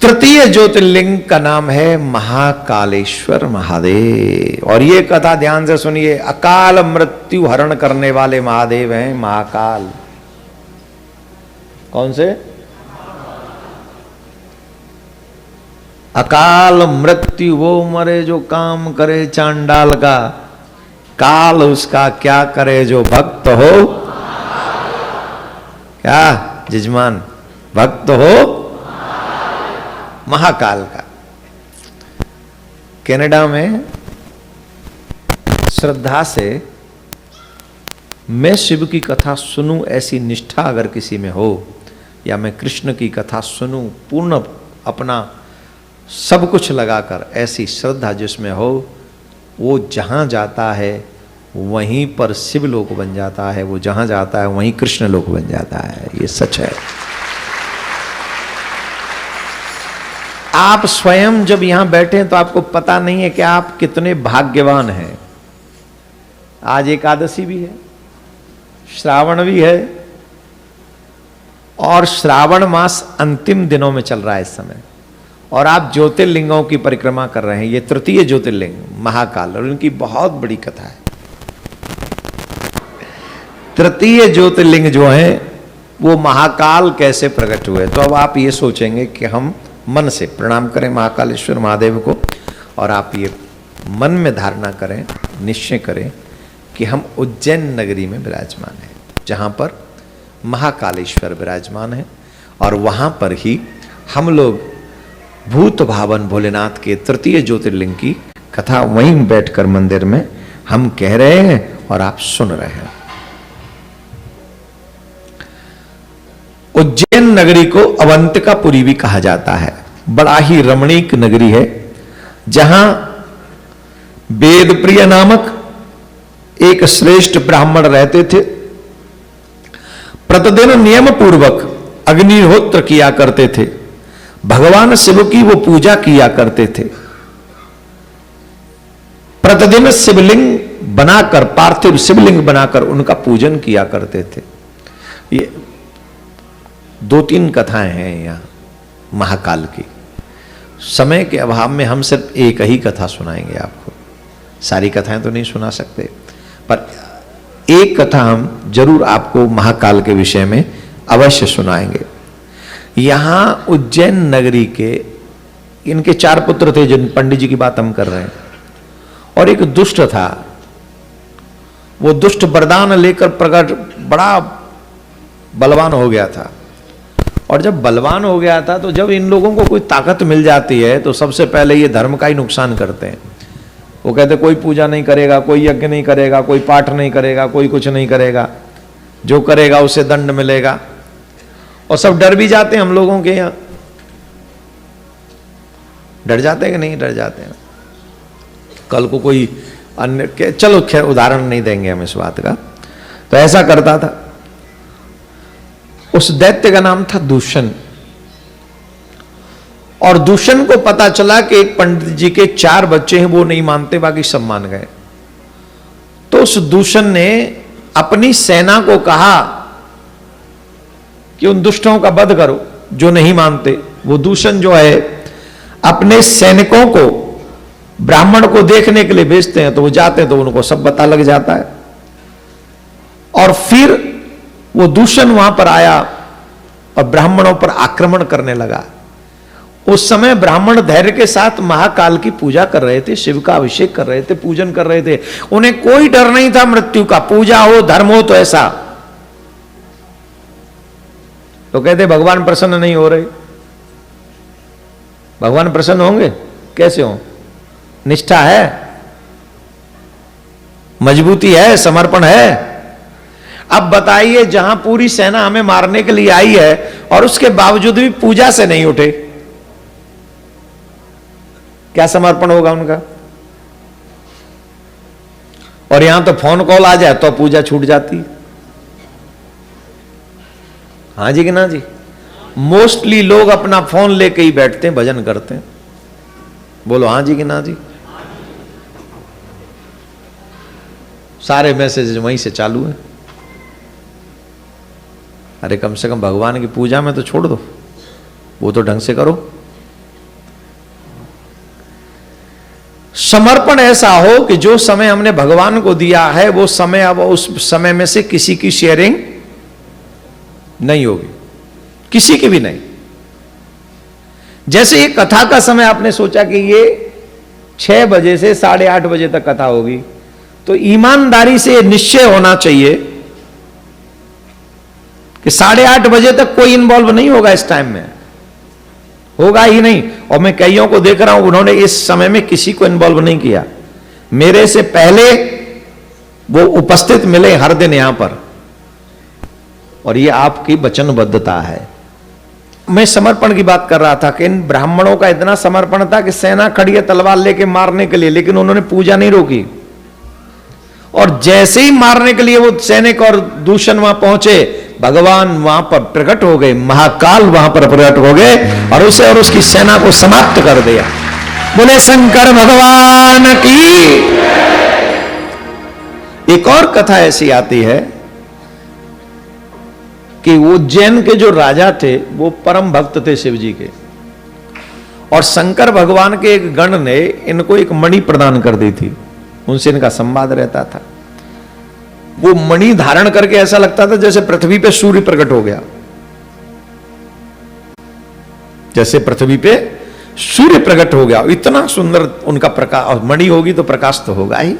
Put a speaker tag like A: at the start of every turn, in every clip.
A: तृतीय ज्योतिर्लिंग का नाम है महाकालेश्वर महादेव। और ये कथा ध्यान से सुनिए, अकाल मृत्यु हरण करने वाले महादेव हैं महाकाल। कौन से? अकाल मृत्यु वो मरे जो काम करे चांडाल का, काल उसका क्या करे जो भक्त हो। क्या जजमान? भक्त हो महाकाल का। कनाडा में श्रद्धा से मैं शिव की कथा सुनूं ऐसी निष्ठा अगर किसी में हो, या मैं कृष्ण की कथा सुनूं पूर्ण अपना सब कुछ लगाकर, ऐसी श्रद्धा जिसमें हो, वो जहां जाता है वहीं पर शिव लोक बन जाता है, वो जहां जाता है वहीं कृष्ण लोक बन जाता है। ये सच है। आप स्वयं जब यहां बैठे तो आपको पता नहीं है कि आप कितने भाग्यवान हैं। आज एकादशी भी है, श्रावण भी है, और श्रावण मास अंतिम दिनों में चल रहा है इस समय, और आप ज्योतिर्लिंगों की परिक्रमा कर रहे हैं। ये तृतीय ज्योतिर्लिंग महाकाल, और उनकी बहुत बड़ी कथा है। तृतीय ज्योतिर्लिंग जो है वो महाकाल कैसे प्रकट हुए, तो अब आप ये सोचेंगे कि हम मन से प्रणाम करें महाकालेश्वर महादेव को, और आप ये मन में धारणा करें, निश्चय करें कि हम उज्जैन नगरी में विराजमान हैं, जहाँ पर महाकालेश्वर विराजमान है, और वहाँ पर ही हम लोग भूत भावन भोलेनाथ के तृतीय ज्योतिर्लिंग की कथा वहीं बैठकर मंदिर में हम कह रहे हैं और आप सुन रहे हैं। उज्जैन नगरी को अवंतिकापुरी भी कहा जाता है। बड़ा ही रमणीक नगरी है, जहां वेदप्रिय नामक एक श्रेष्ठ ब्राह्मण रहते थे। प्रतिदिन नियम पूर्वक अग्निहोत्र किया करते थे, भगवान शिव की वो पूजा किया करते थे। प्रतिदिन शिवलिंग बनाकर, पार्थिव शिवलिंग बनाकर उनका पूजन किया करते थे। ये 2-3 कथाएं हैं यहां महाकाल की। समय के अभाव में हम सिर्फ एक ही कथा सुनाएंगे आपको, सारी कथाएं तो नहीं सुना सकते, पर एक कथा हम जरूर आपको महाकाल के विषय में अवश्य सुनाएंगे। यहां उज्जैन नगरी के इनके 4 पुत्र थे, जिन पंडित जी की बात हम कर रहे हैं, और एक दुष्ट था। वो दुष्ट वरदान लेकर प्रकट बड़ा बलवान हो गया था, और जब बलवान हो गया था तो जब इन लोगों को कोई ताकत मिल जाती है तो सबसे पहले ये धर्म का ही नुकसान करते हैं। वो कहते कोई पूजा नहीं करेगा, कोई यज्ञ नहीं करेगा, कोई पाठ नहीं करेगा, कोई कुछ नहीं करेगा, जो करेगा उसे दंड मिलेगा। और सब डर भी जाते हैं हम लोगों के यहाँ। डर जाते हैं कि नहीं डर जाते हैं? कल को कोई अन्य, चलो खैर उदाहरण नहीं देंगे हम इस बात का। तो ऐसा करता था। उस दैत्य का नाम था दूषण, और दूषण को पता चला कि एक पंडित जी के 4 बच्चे हैं, वो नहीं मानते, बाकी सब मान गए। तो उस दूषण ने अपनी सेना को कहा कि उन दुष्टों का वध करो जो नहीं मानते। वो दूषण जो है अपने सैनिकों को ब्राह्मण को देखने के लिए भेजते हैं, तो वो जाते हैं तो उनको सब पता लग जाता है। और फिर वो दूषण वहां पर आया और ब्राह्मणों पर आक्रमण करने लगा। उस समय ब्राह्मण धैर्य के साथ महाकाल की पूजा कर रहे थे, शिव का अभिषेक कर रहे थे, पूजन कर रहे थे। उन्हें कोई डर नहीं था मृत्यु का। पूजा हो, धर्म हो तो ऐसा। तो कहते भगवान प्रसन्न नहीं हो रहे। भगवान प्रसन्न होंगे? कैसे हो? निष्ठा है, मजबूती है, समर्पण है। अब बताइए, जहां पूरी सेना हमें मारने के लिए आई है और उसके बावजूद भी पूजा से नहीं उठे, क्या समर्पण होगा उनका? और यहां तो फोन कॉल आ जाए तो पूजा छूट जाती। हाँ जी कि ना जी? मोस्टली लोग अपना फोन लेके ही बैठते हैं, भजन करते हैं। बोलो हाँ जी कि ना जी? सारे मैसेज वहीं से चालू है। अरे कम से कम भगवान की पूजा में तो छोड़ दो, वो तो ढंग से करो। समर्पण ऐसा हो कि जो समय हमने भगवान को दिया है वो समय अब उस समय में से किसी की शेयरिंग नहीं होगी, किसी की भी नहीं। जैसे ये कथा का समय आपने सोचा कि ये 6 बजे से 8:30 बजे तक कथा होगी, तो ईमानदारी से निश्चय होना चाहिए कि 8:30 बजे तक कोई इन्वॉल्व नहीं होगा, इस टाइम में होगा ही नहीं। और मैं कईयों को देख रहा हूं उन्होंने इस समय में किसी को इन्वॉल्व नहीं किया, मेरे से पहले वो उपस्थित मिले हर दिन यहां पर, और ये आपकी वचनबद्धता है। मैं समर्पण की बात कर रहा था कि इन ब्राह्मणों का इतना समर्पण था कि सेना खड़ी है तलवार लेके मारने के लिए, लेकिन उन्होंने पूजा नहीं रोकी। और जैसे ही मारने के लिए वो सैनिक और दूषण वहां पहुंचे, भगवान वहां पर प्रकट हो गए, महाकाल वहां पर प्रकट हो गए और उसे और उसकी सेना को समाप्त कर दिया। बोले शंकर भगवान की। एक और कथा ऐसी आती है कि उज्जैन के जो राजा थे वो परम भक्त थे शिव जी के, और शंकर भगवान के एक गण ने इनको एक मणि प्रदान कर दी थी, उनसे इनका संवाद रहता था। वो मणि धारण करके ऐसा लगता था जैसे पृथ्वी पे सूर्य प्रकट हो गया, जैसे पृथ्वी पे सूर्य प्रकट हो गया, इतना सुंदर उनका प्रकाश। और मणि होगी तो प्रकाश तो होगा ही।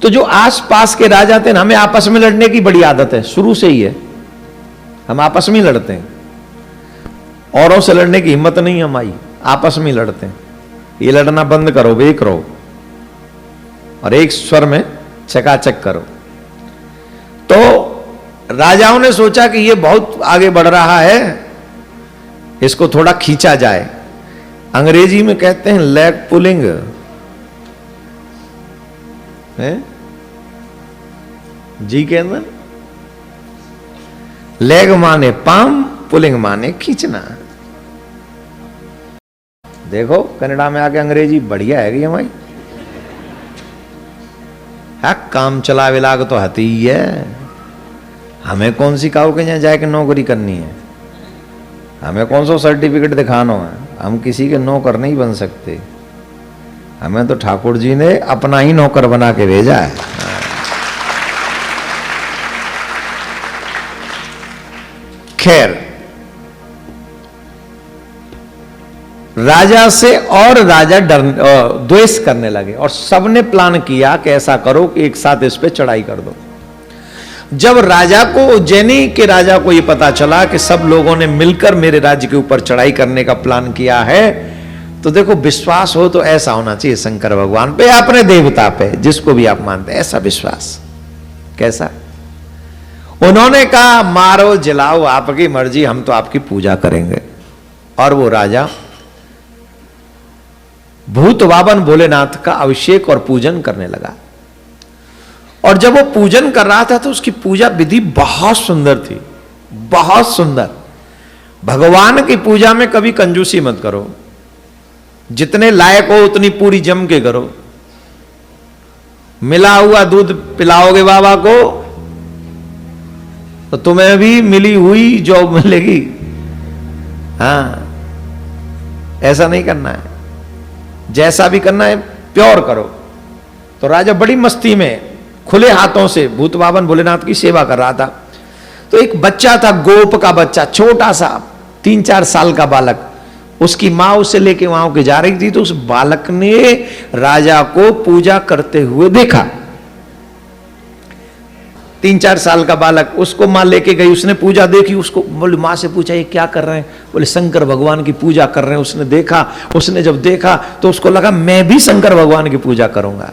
A: तो जो आसपास के राजा थे, हमें आपस में लड़ने की बड़ी आदत है, शुरू से ही है, हम आपस में लड़ते हैं, औरों से लड़ने की हिम्मत नहीं हमारी, आपस में लड़ते हैं। ये लड़ना बंद करो, एक रहो और एक स्वर में चकाचक करो। तो राजाओं ने सोचा कि ये बहुत आगे बढ़ रहा है, इसको थोड़ा खींचा जाए। अंग्रेजी में कहते हैं लेग पुलिंग, है जी के अंदर लेग माने पाम, पुलिंग माने खींचना। देखो कनाडा में आके अंग्रेजी बढ़िया है हमारी। हाँ, काम चला विलाग तो हती ही है। हमें कौन सी काऊ के यहाँ जाके नौकरी करनी है, हमें कौन सा सर्टिफिकेट दिखाना है, हम किसी के नौकर नहीं बन सकते। हमें तो ठाकुर जी ने अपना ही नौकर बना के भेजा है। खैर, राजा से और राजा द्वेष करने लगे और सबने प्लान किया कि ऐसा करो कि एक साथ इस पे चढ़ाई कर दो। जब राजा को, उज्जैनी के राजा को यह पता चला कि सब लोगों ने मिलकर मेरे राज्य के ऊपर चढ़ाई करने का प्लान किया है, तो देखो विश्वास हो तो ऐसा होना चाहिए शंकर भगवान पे, अपने देवता पे, जिसको भी आप मानते हैं, ऐसा विश्वास। कैसा? उन्होंने कहा मारो जलाओ आपकी मर्जी, हम तो आपकी पूजा करेंगे। और वो राजा भूत बावन भोलेनाथ का अभिषेक और पूजन करने लगा। और जब वो पूजन कर रहा था तो उसकी पूजा विधि बहुत सुंदर थी, बहुत सुंदर। भगवान की पूजा में कभी कंजूसी मत करो, जितने लायक हो उतनी पूरी जम के करो। मिला हुआ दूध पिलाओगे बाबा को तो तुम्हें भी मिली हुई जॉब मिलेगी। हाँ, ऐसा नहीं करना है, जैसा भी करना है प्योर करो। तो राजा बड़ी मस्ती में खुले हाथों से भूत बावन भोलेनाथ की सेवा कर रहा था। तो एक बच्चा था, गोप का बच्चा, छोटा सा 3-4 साल का बालक, उसकी माँ उसे लेके वहां के जा रही थी। तो उस बालक ने राजा को पूजा करते हुए देखा। 3-4 साल का बालक, उसको माँ लेके गई, उसने पूजा देखी, उसको बोले, माँ से पूछा ये क्या कर रहे हैं? बोले शंकर भगवान की पूजा कर रहे हैं। उसने देखा, उसने जब देखा तो उसको लगा मैं भी शंकर भगवान की पूजा करूंगा।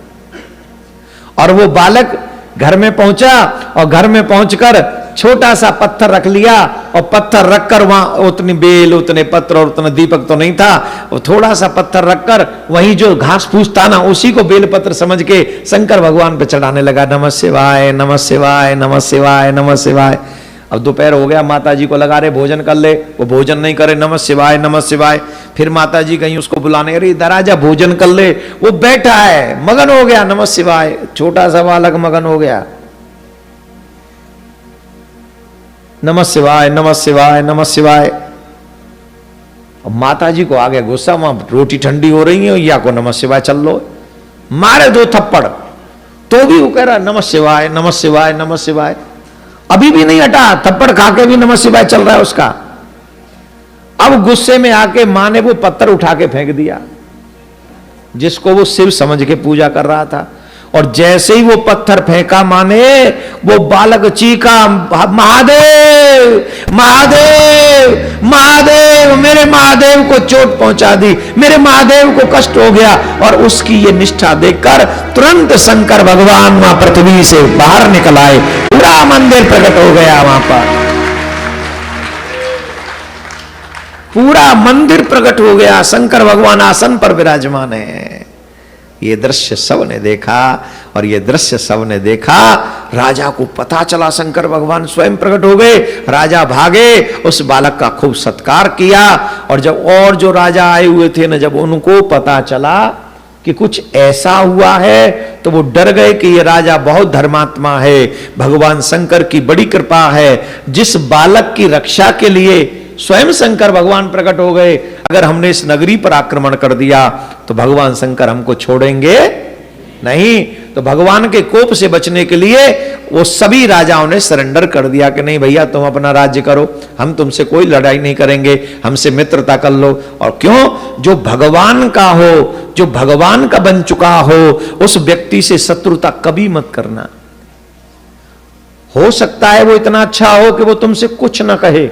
A: और वो बालक घर में पहुंचा और घर में पहुंचकर छोटा सा पत्थर रख लिया और पत्थर रखकर वहां उतनी बेल, उतने पत्र और उतना दीपक तो नहीं था, वो थोड़ा सा पत्थर रखकर वहीं जो घास फूस था ना, उसी को बेल पत्र समझ के शंकर भगवान पे चढ़ाने लगा। नमः शिवाय, नमः शिवाय, नमः शिवाय, नमः शिवाय। अब दोपहर हो गया, माता जी को लगा रहे भोजन कर ले, वो भोजन नहीं करे, नमः शिवाय, नमः शिवाय। फिर माता जी कहीं उसको बुलाने, अरे इधर आजा भोजन कर ले। वो बैठा है, मगन हो गया, नमः शिवाय। छोटा सा बालक मगन हो गया, नमः शिवाय, नमः शिवाय, नमः शिवाय। अब माता जी को आ गया गुस्सा, वहां रोटी ठंडी हो रही है, या को नमः शिवाय चल लो, मारे 2 थप्पड़, तो भी वो कह रहा नमः शिवाय नमः शिवाय नमः शिवाय, अभी भी नहीं हटा, थप्पड़ खा के भी नमः शिवाय चल रहा है उसका। अब गुस्से में आके मां ने वो पत्थर उठा के फेंक दिया जिसको वो शिव समझ के पूजा कर रहा था, और जैसे ही वो पत्थर फेंका मां ने, वो बालक चीखा, महादेव महादेव महादेव, मेरे महादेव को चोट पहुंचा दी, मेरे महादेव को कष्ट हो गया। और उसकी ये निष्ठा देखकर तुरंत शंकर भगवान वहां पृथ्वी से बाहर निकल आए, पूरा मंदिर प्रकट हो गया, वहां पर पूरा मंदिर प्रकट हो गया, शंकर भगवान आसन पर विराजमान है। ये दृश्य सबने देखा, और ये दृश्य सबने देखा, राजा को पता चला शंकर भगवान स्वयं प्रकट हो गए। राजा भागे, उस बालक का खूब सत्कार किया, और जब और जो राजा आए हुए थे ना, जब उनको पता चला कि कुछ ऐसा हुआ है, तो वो डर गए कि ये राजा बहुत धर्मात्मा है, भगवान शंकर की बड़ी कृपा है, जिस बालक की रक्षा के लिए स्वयं शंकर भगवान प्रकट हो गए, अगर हमने इस नगरी पर आक्रमण कर दिया तो भगवान शंकर हमको छोड़ेंगे नहीं। तो भगवान के कोप से बचने के लिए वो सभी राजाओं ने सरेंडर कर दिया कि नहीं भैया तुम अपना राज्य करो, हम तुमसे कोई लड़ाई नहीं करेंगे, हमसे मित्रता कर लो। और क्यों? जो भगवान का हो, जो भगवान का बन चुका हो, उस व्यक्ति से शत्रुता कभी मत करना। हो सकता है वो इतना अच्छा हो कि वो तुमसे कुछ ना कहे,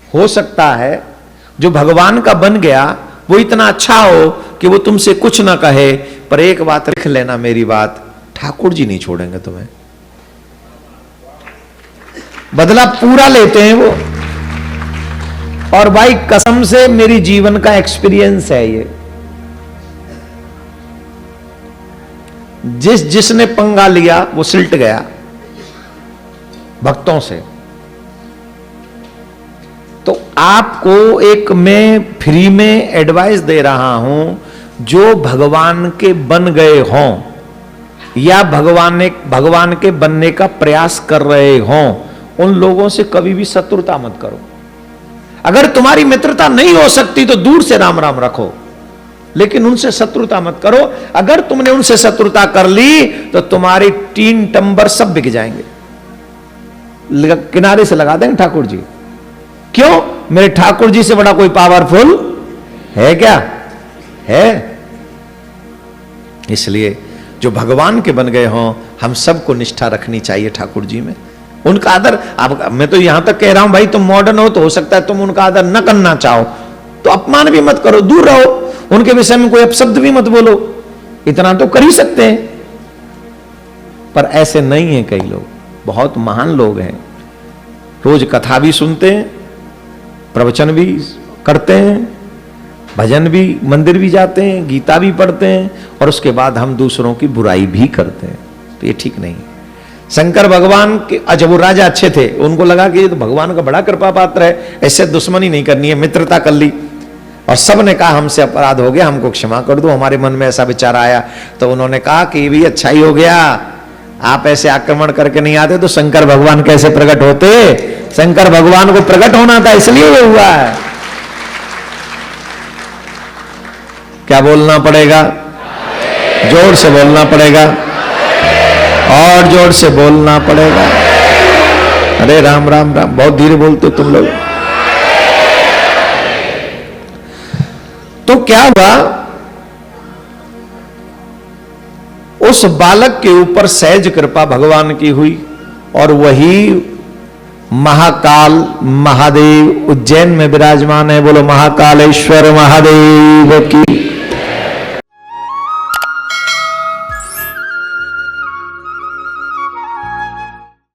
A: हो सकता है जो भगवान का बन गया वो इतना अच्छा हो कि वो तुमसे कुछ ना कहे, पर एक बात लिख लेना मेरी बात, ठाकुर जी नहीं छोड़ेंगे तुम्हें। बदला पूरा लेते हैं वो, और भाई कसम से मेरी जीवन का एक्सपीरियंस है ये। जिसने पंगा लिया वो सिलट गया भक्तों से। तो आपको एक मैं फ्री में एडवाइस दे रहा हूं, जो भगवान के बन गए हों या भगवान के बनने का प्रयास कर रहे हों, उन लोगों से कभी भी शत्रुता मत करो। अगर तुम्हारी मित्रता नहीं हो सकती तो दूर से राम राम रखो, लेकिन उनसे शत्रुता मत करो। अगर तुमने उनसे शत्रुता कर ली तो तुम्हारी 3 टंबर सब बिक जाएंगे, किनारे से लगा देंगे ठाकुर जी। क्यों? मेरे ठाकुर जी से बड़ा कोई पावरफुल है क्या? है। इसलिए जो भगवान के बन गए हों, हम सबको निष्ठा रखनी चाहिए ठाकुर जी में, उनका आदर। अब मैं तो यहां तक कह रहा हूं भाई, तुम मॉडर्न हो तो हो सकता है तुम उनका आदर न करना चाहो, तो अपमान भी मत करो, दूर रहो, उनके विषय में कोई अपशब्द भी मत बोलो, इतना तो कर ही सकते हैं। पर ऐसे नहीं है, कई लोग बहुत महान लोग हैं, रोज कथा भी सुनते हैं, प्रवचन भी करते हैं, भजन भी, मंदिर भी जाते हैं, गीता भी पढ़ते हैं, और उसके बाद हम दूसरों की बुराई भी करते हैं। तो ये ठीक नहीं है। शंकर भगवान के, अच्छा वो राजा अच्छे थे, उनको लगा कि ये तो भगवान का बड़ा कृपा पात्र है, ऐसे दुश्मनी नहीं करनी है, मित्रता कर ली। और सब ने कहा हमसे अपराध हो गया, हमको क्षमा कर दो, हमारे मन में ऐसा विचार आया। तो उन्होंने कहा कि ये भी अच्छा ही हो गया, आप ऐसे आक्रमण करके नहीं आते तो शंकर भगवान कैसे प्रकट होते? शंकर भगवान को प्रकट होना था, इसलिए ये हुआ है। क्या बोलना पड़ेगा? जोर से बोलना पड़ेगा, और जोर से बोलना पड़ेगा। अरे राम राम राम, बहुत धीरे बोलते तुम लोग। तो क्या हुआ? उस बालक के ऊपर सहज कृपा भगवान की हुई, और वही महाकाल महादेव उज्जैन में विराजमान है। बोलो महाकालेश्वर महादेव की।